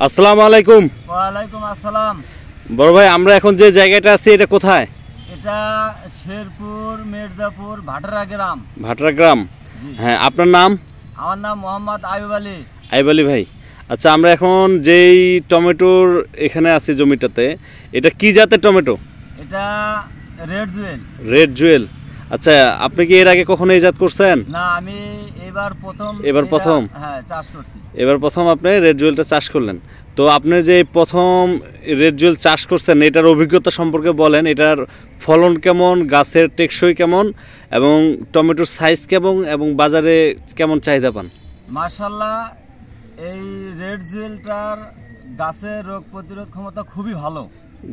আসসালামু আলাইকুম। ওয়ালাইকুম আসসালাম। বড় ভাই, আমরা এখন যে জায়গাটা আছি এটা কোথায়? এটা শেরপুর মির্জাপুর ভাটারা গ্রাম। ভাটরা গ্রাম। জি। হ্যাঁ, আপনার নাম? আমার নাম মোহাম্মদ আইয়ুব আলী। আইয়ুব আলী ভাই। আচ্ছা, আমরা এখন যেই টমেটোর এখানে আছি জমিটাতে, এটা কি জাতের টমেটো? এটা রেড জুয়েল। রেড জুয়েল। আচ্ছা, আপনি কি এর আগে কখনো এই জাত করছেন? না, আমি এবার প্রথম চাষ করছি। এবার প্রথম আপনি রেড জুয়েলটা চাষ করলেন। তো আপনি যে প্রথম রেড জুয়েল চাষ করছেন, এটার অভিজ্ঞতা সম্পর্কে বলেন। এটার ফলন কেমন, গাছের টেকসই কেমন, এবং টমেটোর সাইজ কেমন, এবং বাজারে কেমন চাহিদা পান? মাশাআল্লাহ, এই রেড জুয়েলটার গাছের রোগ প্রতিরোধ ক্ষমতা খুবই ভালো।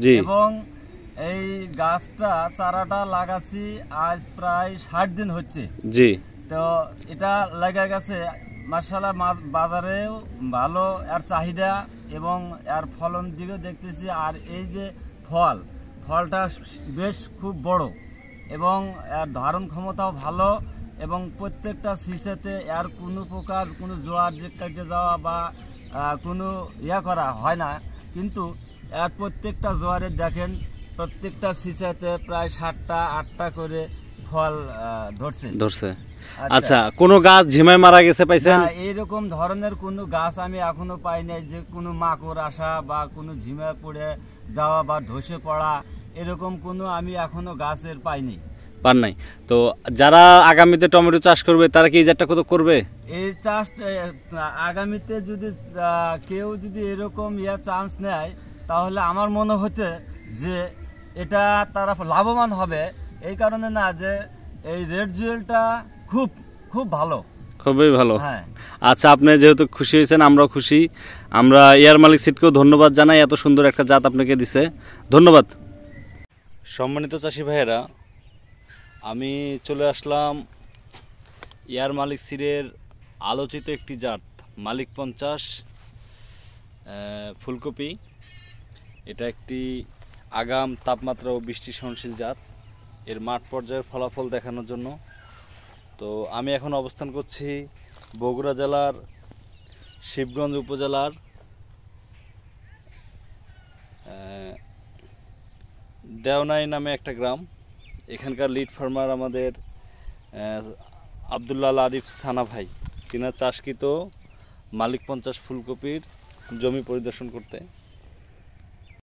জি। এবং এই গাছটা চারাটা লাগাচ্ছি আজ প্রায় 60 দিন হচ্ছে। জি। তো এটা লাগা গেছে মাশাআল্লাহ, বাজারেও ভালো এর চাহিদা এবং এর ফলন দিকেও দেখতেছি। আর এই যে ফলটা বেশ খুব বড় এবং এর ধারণ ক্ষমতাও ভালো, এবং প্রত্যেকটা শীষেতে এর কোনো প্রকার কোনো জোয়ার যে কেটে যাওয়া বা কোনো করা হয় না। কিন্তু এর প্রত্যেকটা জোয়ারে দেখেন, প্রত্যেকটা শীষেতে প্রায় 7টা 8টা করে ফল ধরছে। আচ্ছা, কোন গাছ ঝিমায় মারা গেছে পাইছেন? এইরকম ধরনের কোনো গাছ আমি এখনো পাই নাই যে কোনো মাকড় আসা বা কোনো ঝিমে পড়ে যাওয়া বা ধসে পড়া, এরকম কোনো আমি এখনো গাছের পাইনি। পান নাই? তো যারা আগামীতে টমেটো চাষ করবে তারা কি এই জাতটা কত করবে? এই চাষ আগামীতে যদি কেউ যদি এরকম চান্স নেয়, তাহলে আমার মনে হতে যে এটা তারা লাভবান হবে। এই কারণে না যে এই রেড জুয়েলটা খুব খুব ভালো, খুবই ভালো। হ্যাঁ। আচ্ছা, আপনি যেহেতু খুশি হয়েছেন, আমরাও খুশি। আমরা এয়ার মালিক সিডকেও ধন্যবাদ জানাই, এত সুন্দর একটা জাত আপনাকে দিছে। ধন্যবাদ। সম্মানিত চাষি ভাইয়েরা, আমি চলে আসলাম এয়ার মালিক সিডের আলোচিত একটি জাত মালিক 50 ফুলকপি। এটা একটি আগাম তাপমাত্রা ও বৃষ্টি সহনশীল জাত। এর মাঠ পর্যায়ের ফলাফল দেখানোর জন্য তো আমি এখন অবস্থান করছি বগুড়া জেলার শিবগঞ্জ উপজেলার দেওনাই নামে একটা গ্রাম। এখানকার লিড ফার্মার আমাদের আব্দুল্লাহ আরিফ সানা ভাই, তিনার চাষকৃত মালিক 50 ফুলকপির জমি পরিদর্শন করতে।